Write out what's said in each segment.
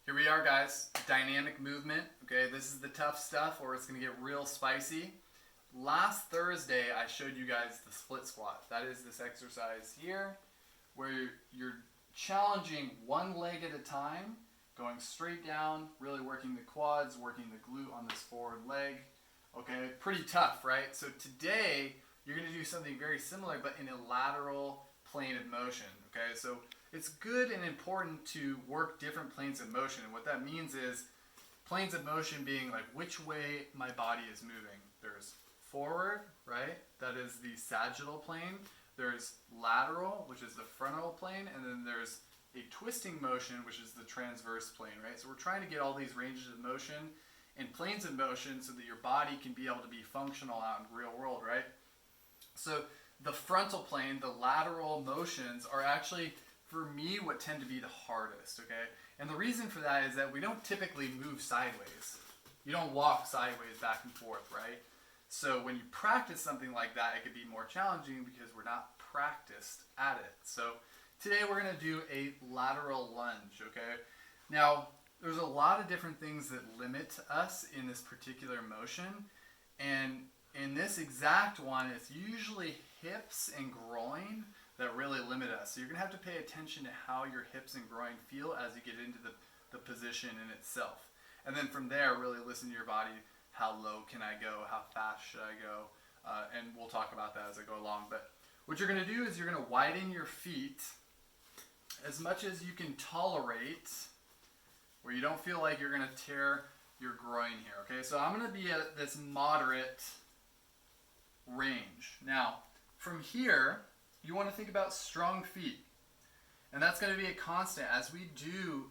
Here we are, guys. Dynamic movement. Okay, this is the tough stuff or it's going to get real spicy. Last Thursday, I showed you guys the split squat. That is this exercise here where you're challenging one leg at a time, going straight down, really working the quads, working the glute on this forward leg. Okay, pretty tough, right? So today, you're going to do something very similar, but in a lateral plane of motion. Okay, so it's good and important to work different planes of motion. And what that means is planes of motion being like which way my body is moving. There's forward, right? That is the sagittal plane. There's lateral, which is the frontal plane. And then there's a twisting motion, which is the transverse plane, right? So we're trying to get all these ranges of motion and planes of motion so that your body can be able to be functional out in the real world, right? So the frontal plane, the lateral motions are actually, for me, what tend to be the hardest, okay? And the reason for that is that we don't typically move sideways. You don't walk sideways back and forth, right? So when you practice something like that, it could be more challenging because we're not practiced at it. So today we're going to do a lateral lunge, okay? Now, there's a lot of different things that limit us in this particular motion. And in this exact one, it's usually hips and groin that really limit us. So you're going to have to pay attention to how your hips and groin feel as you get into the position in itself. And then from there, really listen to your body. How low can I go? How fast should I go? And we'll talk about that as I go along. But what you're going to do is you're going to widen your feet as much as you can tolerate, where you don't feel like you're going to tear your groin here. Okay, so I'm going to be at this moderate range. Now, from here, you want to think about strong feet. And that's going to be a constant. As we do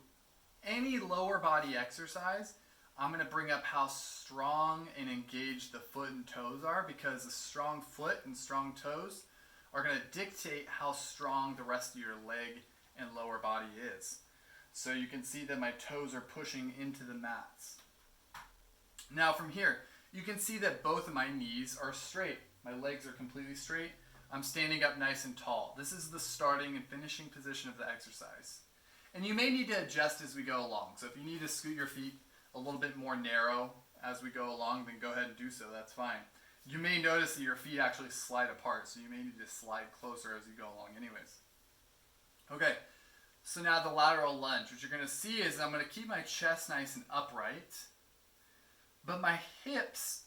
any lower body exercise, I'm going to bring up how strong and engaged the foot and toes are, because a strong foot and strong toes are going to dictate how strong the rest of your leg and lower body is. So you can see that my toes are pushing into the mats. Now from here, you can see that both of my knees are straight. My legs are completely straight. I'm standing up nice and tall. This is the starting and finishing position of the exercise. And you may need to adjust as we go along. So if you need to scoot your feet a little bit more narrow as we go along, then go ahead and do so. That's fine. You may notice that your feet actually slide apart, so you may need to slide closer as you go along anyways. Okay, so now the lateral lunge. What you're going to see is I'm going to keep my chest nice and upright, but my hips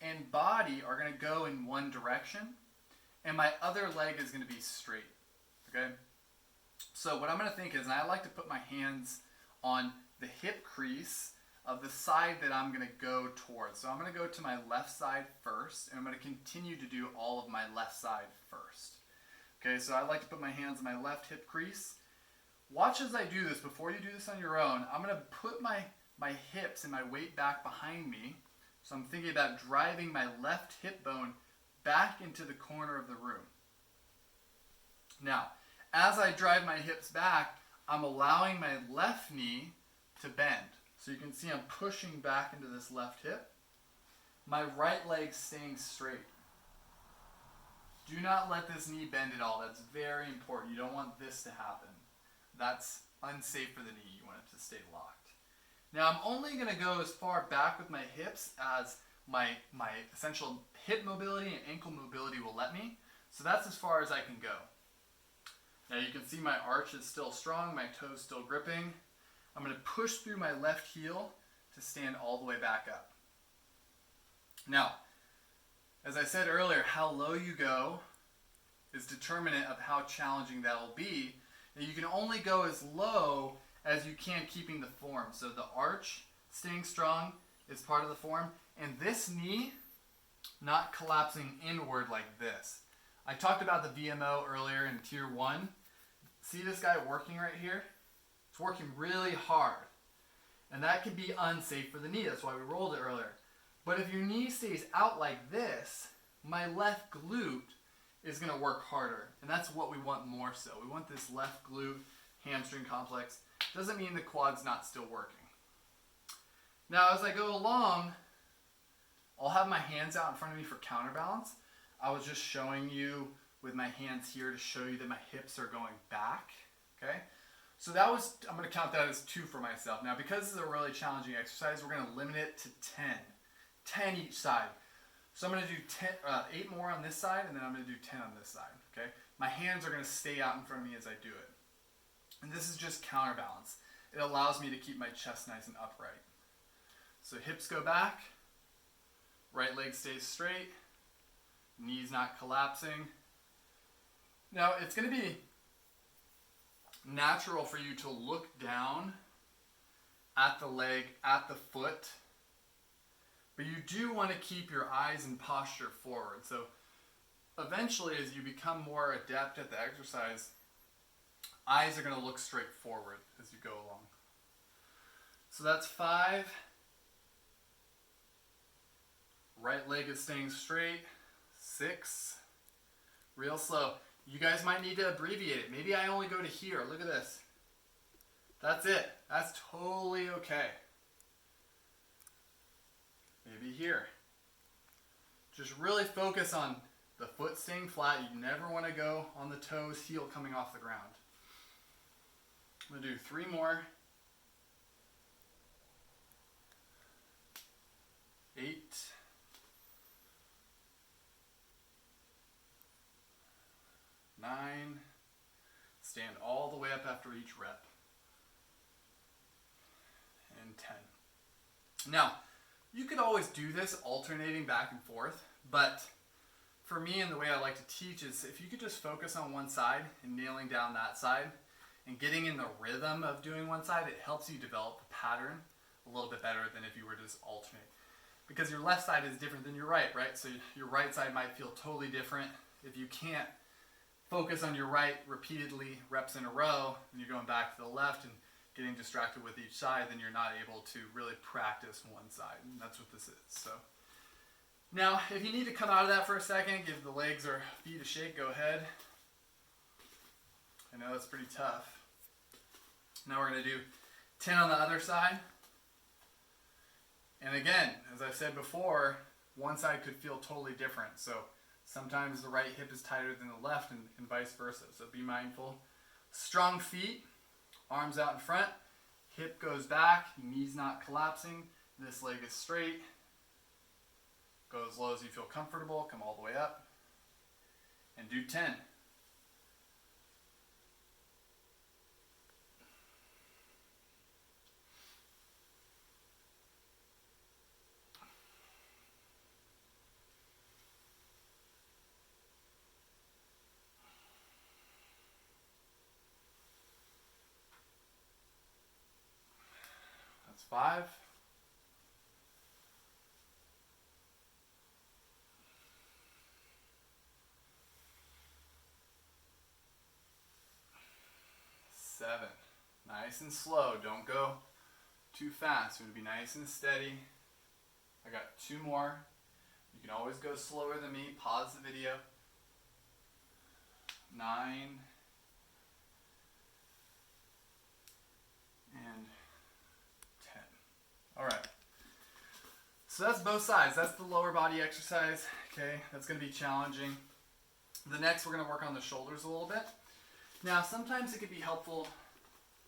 and body are going to go in one direction, and my other leg is going to be straight, okay? So what I'm going to think is, and I like to put my hands on the hip crease of the side that I'm going to go towards. So I'm going to go to my left side first, and I'm going to continue to do all of my left side first. Okay, so I like to put my hands on my left hip crease. Watch as I do this. Before you do this on your own, I'm going to put my hips and my weight back behind me. So I'm thinking about driving my left hip bone back into the corner of the room. Now, as I drive my hips back, I'm allowing my left knee to bend. So you can see I'm pushing back into this left hip. My right leg staying straight. Do not let this knee bend at all. That's very important. You don't want this to happen. That's unsafe for the knee. You want it to stay locked. Now I'm only going to go as far back with my hips as my essential hip mobility and ankle mobility will let me. So that's as far as I can go. Now you can see my arch is still strong, my toes still gripping. I'm going to push through my left heel to stand all the way back up. Now, as I said earlier, how low you go is determinant of how challenging that will be. And you can only go as low as you can keeping the form. So the arch staying strong is part of the form. And this knee not collapsing inward like this. I talked about the VMO earlier in Tier 1. See this guy working right here? It's working really hard. And that can be unsafe for the knee. That's why we rolled it earlier. But if your knee stays out like this, my left glute is going to work harder. And that's what we want more so. We want this left glute hamstring complex. Doesn't mean the quad's not still working. Now as I go along, I'll have my hands out in front of me for counterbalance. I was just showing you with my hands here to show you that my hips are going back. Okay? So that was, I'm going to count that as 2 for myself. Now, because this is a really challenging exercise, we're going to limit it to 10. 10 each side. So I'm going to do 8 more on this side, and then I'm going to do 10 on this side. Okay? My hands are going to stay out in front of me as I do it. And this is just counterbalance. It allows me to keep my chest nice and upright. So hips go back, right leg stays straight, knees not collapsing. Now, it's going to be natural for you to look down at the leg, at the foot, but you do want to keep your eyes and posture forward. So eventually, as you become more adept at the exercise, eyes are going to look straight forward as you go along. So that's 5. Right leg is staying straight. 6. Real slow. You guys might need to abbreviate it. Maybe I only go to here. Look at this. That's it. That's totally okay. Maybe here. Just really focus on the foot staying flat. You never want to go on the toes, heel coming off the ground. I'm going to do 3 more. 8. 9. Stand all the way up after each rep. And 10. Now, you could always do this alternating back and forth, but for me and the way I like to teach is if you could just focus on one side and nailing down that side and getting in the rhythm of doing one side, it helps you develop the pattern a little bit better than if you were to just alternate. Because your left side is different than your right? So your right side might feel totally different. If you can't focus on your right repeatedly, reps in a row, and you're going back to the left and getting distracted with each side, then you're not able to really practice one side. And that's what this is. So now, if you need to come out of that for a second, give the legs or feet a shake, go ahead. I know that's pretty tough. Now we're going to do 10 on the other side. And again, as I said before, one side could feel totally different. So sometimes the right hip is tighter than the left and vice versa. So be mindful. Strong feet, arms out in front, hip goes back, knees not collapsing, this leg is straight. Go as low as you feel comfortable, come all the way up, and do 10. That's 5. 7. Nice and slow. Don't go too fast. You want to be nice and steady. I got 2 more. You can always go slower than me. Pause the video. 9. And 10. All right. So that's both sides. That's the lower body exercise. Okay, that's going to be challenging. The next, we're going to work on the shoulders a little bit. Now, sometimes it could be helpful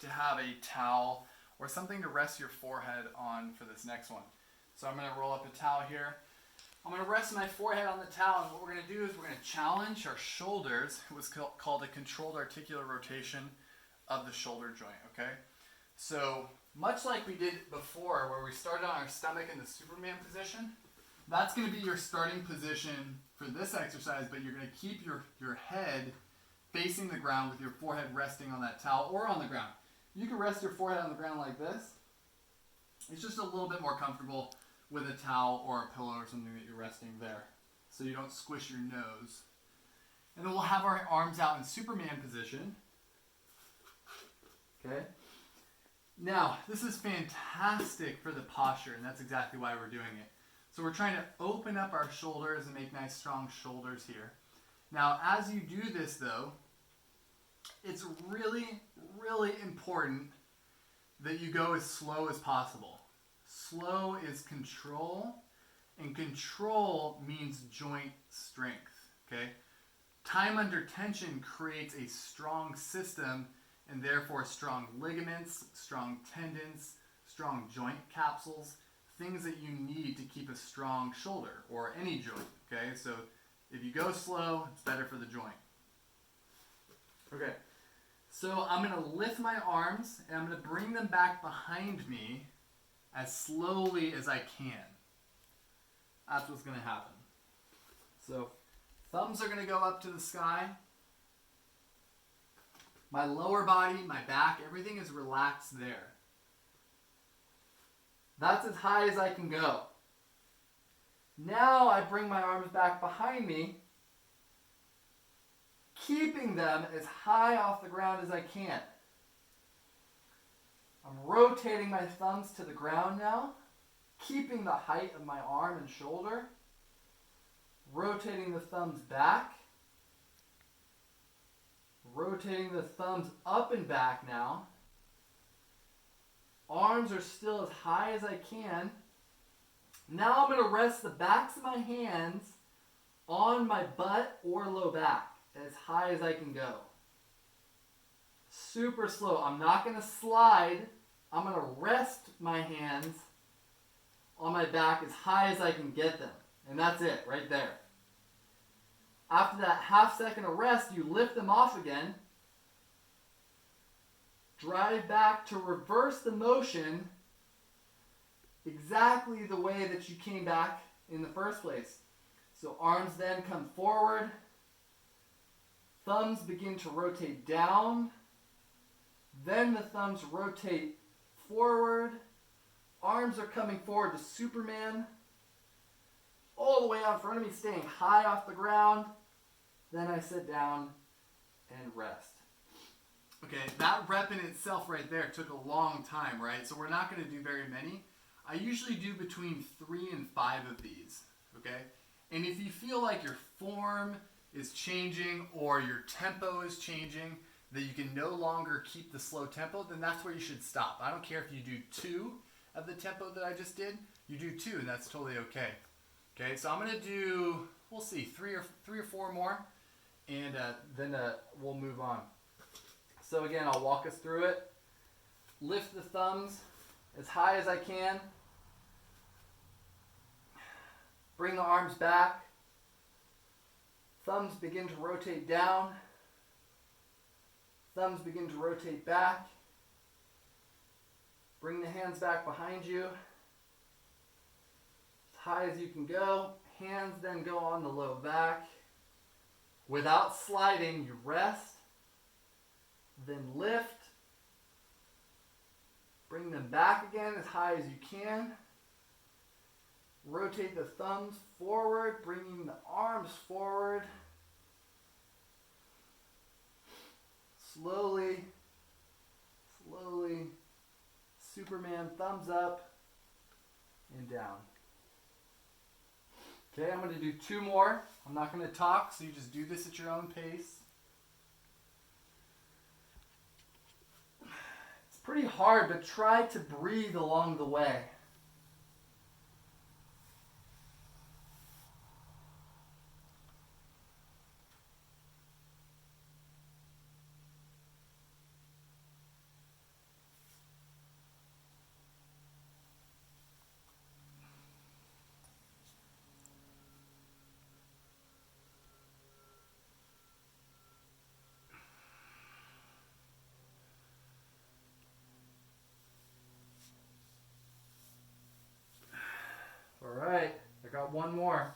to have a towel or something to rest your forehead on for this next one. So I'm going to roll up a towel here. I'm going to rest my forehead on the towel, and what we're going to do is we're going to challenge our shoulders. It was called a controlled articular rotation of the shoulder joint, okay? So much like we did before where we started on our stomach in the Superman position, that's going to be your starting position for this exercise, but you're going to keep your head facing the ground with your forehead resting on that towel or on the ground. You can rest your forehead on the ground like this. It's just a little bit more comfortable with a towel or a pillow or something that you're resting there so you don't squish your nose. And then we'll have our arms out in Superman position. Okay? Now, this is fantastic for the posture, and that's exactly why we're doing it. So we're trying to open up our shoulders and make nice strong shoulders here. Now, as you do this though, it's really, really important that you go as slow as possible. Slow is control, and control means joint strength, okay? Time under tension creates a strong system and therefore strong ligaments, strong tendons, strong joint capsules, things that you need to keep a strong shoulder or any joint, okay? So if you go slow, it's better for the joint. Okay, so I'm going to lift my arms and I'm going to bring them back behind me as slowly as I can. That's what's going to happen. So thumbs are going to go up to the sky. My lower body, my back, everything is relaxed there. That's as high as I can go. Now I bring my arms back behind me, keeping them as high off the ground as I can. I'm rotating my thumbs to the ground now, keeping the height of my arm and shoulder, rotating the thumbs back, rotating the thumbs up and back now. Arms are still as high as I can. Now I'm going to rest the backs of my hands on my butt or low back as high as I can go. Super slow. I'm not going to slide. I'm going to rest my hands on my back as high as I can get them. And that's it, right there. After that half second of rest, you lift them off again. Drive back to reverse the motion exactly the way that you came back in the first place. So arms then come forward. Thumbs begin to rotate down. Then the thumbs rotate forward. Arms are coming forward to Superman. All the way out in front of me, staying high off the ground. Then I sit down and rest. Okay, that rep in itself right there took a long time, right? So we're not going to do very many. I usually do between 3 and 5 of these, okay? And if you feel like your form is changing or your tempo is changing, that you can no longer keep the slow tempo, then that's where you should stop. I don't care if you do 2 of the tempo that I just did. You do 2, and that's totally okay. Okay, so I'm going to do, we'll see, 3 or 4 more, and then we'll move on. So again, I'll walk us through it. Lift the thumbs as high as I can. Bring the arms back. Thumbs begin to rotate down. Thumbs begin to rotate back. Bring the hands back behind you. As high as you can go. Hands then go on the low back. Without sliding, you rest. Then lift. Bring them back again as high as you can. Rotate the thumbs forward, bringing the arms forward. Slowly, slowly, Superman, thumbs up and down. Okay, I'm going to do 2 more. I'm not going to talk, so you just do this at your own pace. It's pretty hard, but try to breathe along the way. All right, I got 1 more.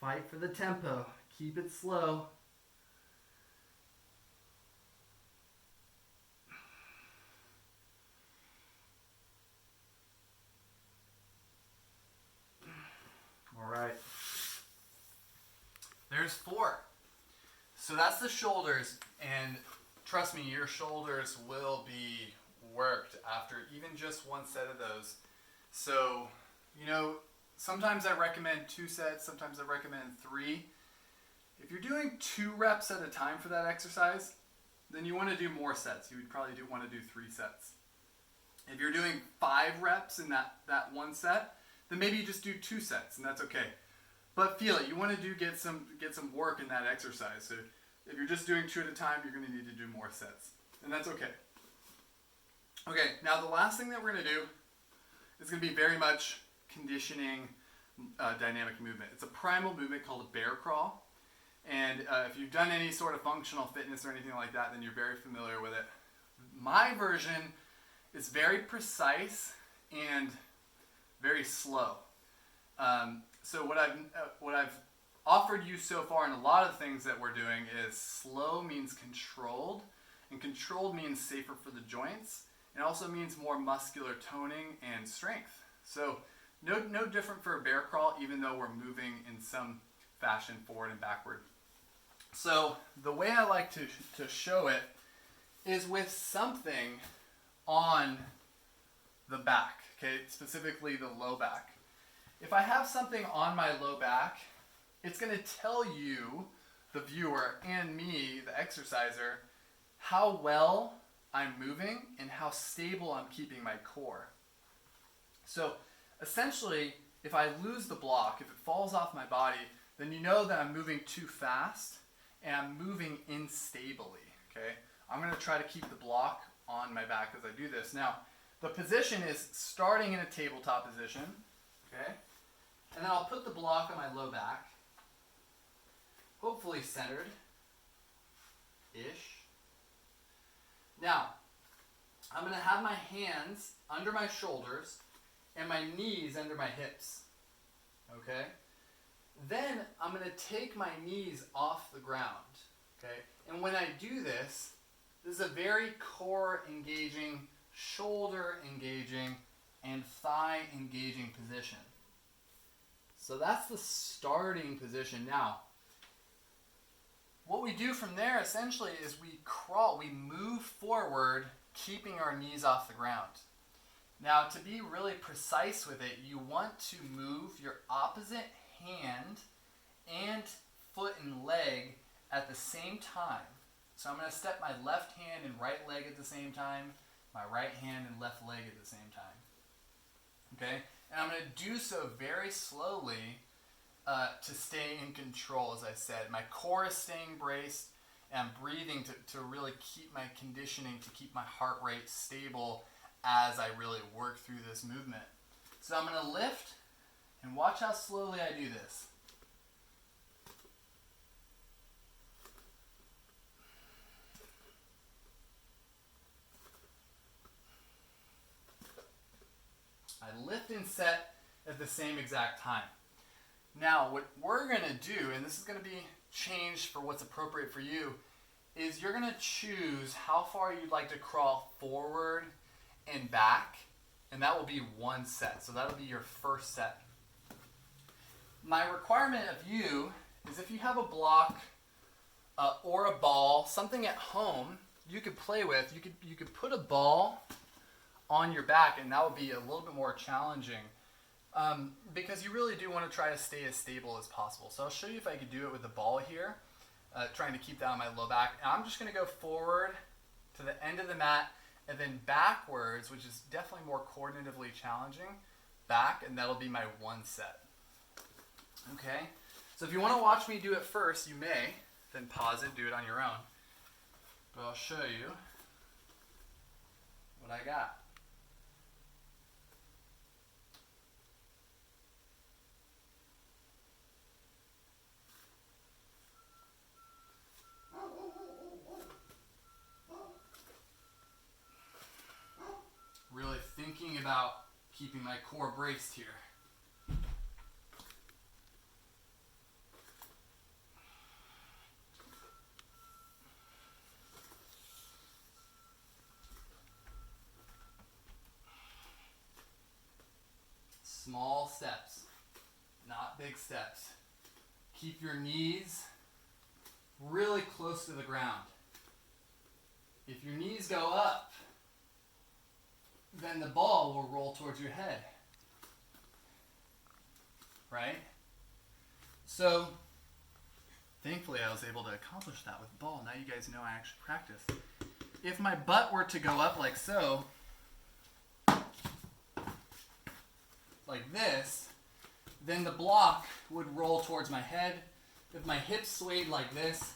Fight for the tempo. Keep it slow. All right. There's 4. So that's the shoulders, and trust me, your shoulders will be worked after even just 1 set of those. So You know, sometimes I recommend 2 sets, sometimes I recommend 3. If you're doing 2 reps at a time for that exercise, then you want to do more sets. You would probably want to do 3 sets. If you're doing 5 reps in that one set, then maybe you just do 2 sets, and that's okay. But feel it. You want to get some work in that exercise. So if you're just doing 2 at a time, you're going to need to do more sets, and that's okay. Okay, now the last thing that we're going to do is going to be very much conditioning dynamic movement. It's a primal movement called a bear crawl. And if you've done any sort of functional fitness or anything like that, then you're very familiar with it. My version is very precise and very slow. So what I've offered you so far in a lot of things that we're doing is slow means controlled, and controlled means safer for the joints. It also means more muscular toning and strength. So no different for a bear crawl, even though we're moving in some fashion forward and backward. So the way I like to show it is with something on the back, okay, specifically the low back. If I have something on my low back, it's going to tell you, the viewer, and me, the exerciser, how well I'm moving and how stable I'm keeping my core. So essentially, if I lose the block, if it falls off my body, then you know that I'm moving too fast and I'm moving instably, okay? I'm going to try to keep the block on my back as I do this. Now, the position is starting in a tabletop position, okay? And then I'll put the block on my low back, hopefully centered-ish. Now, I'm going to have my hands under my shoulders and my knees under my hips, okay? Then I'm going to take my knees off the ground, okay? And when I do this, this is a very core engaging, shoulder engaging, and thigh engaging position. So that's the starting position. Now, what we do from there essentially is we crawl, we move forward, keeping our knees off the ground. Now, to be really precise with it, you want to move your opposite hand and foot and leg at the same time. So I'm going to step my left hand and right leg at the same time, my right hand and left leg at the same time. Okay? And I'm going to do so very slowly to stay in control, as I said. My core is staying braced, and I'm breathing to really keep my conditioning, to keep my heart rate stable as I really work through this movement. So I'm going to lift, and watch how slowly I do this. I lift and set at the same exact time. Now, what we're going to do, and this is going to be changed for what's appropriate for you, is you're going to choose how far you'd like to crawl forward and back, and that will be one set. So that'll be your first set. My requirement of you is if you have a block or a ball, something at home you could play with, you could put a ball on your back, and that would be a little bit more challenging because you really do want to try to stay as stable as possible. So I'll show you if I could do it with the ball here, trying to keep that on my low back. And I'm just going to go forward to the end of the mat and then backwards, which is definitely more coordinatively challenging, back, and that'll be my one set. Okay? So if you want to watch me do it first, you may, then pause it, do it on your own. But I'll show you what I got. Really thinking about keeping my core braced here. Small steps, not big steps. Keep your knees really close to the ground. If your knees go up, then the ball will roll towards your head. right? So thankfully I was able to accomplish that with the ball. Now you guys know I actually practice. If my butt were to go up like so, like this, then the block would roll towards my head. If my hips swayed like this,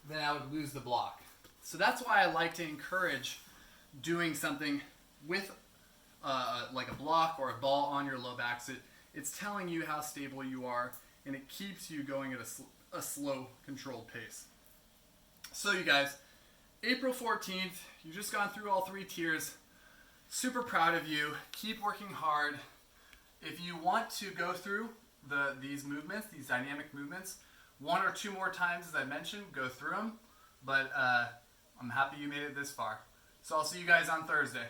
then I would lose the block. So that's why I like to encourage doing something with like a block or a ball on your low back. So it's telling you how stable you are, and it keeps you going at a slow, controlled pace. So you guys, April 14th, you've just gone through all 3 tiers. Super proud of you. Keep working hard. If you want to go through these movements, these dynamic movements, 1 or 2 more times, as I mentioned, go through them. But I'm happy you made it this far. So I'll see you guys on Thursday.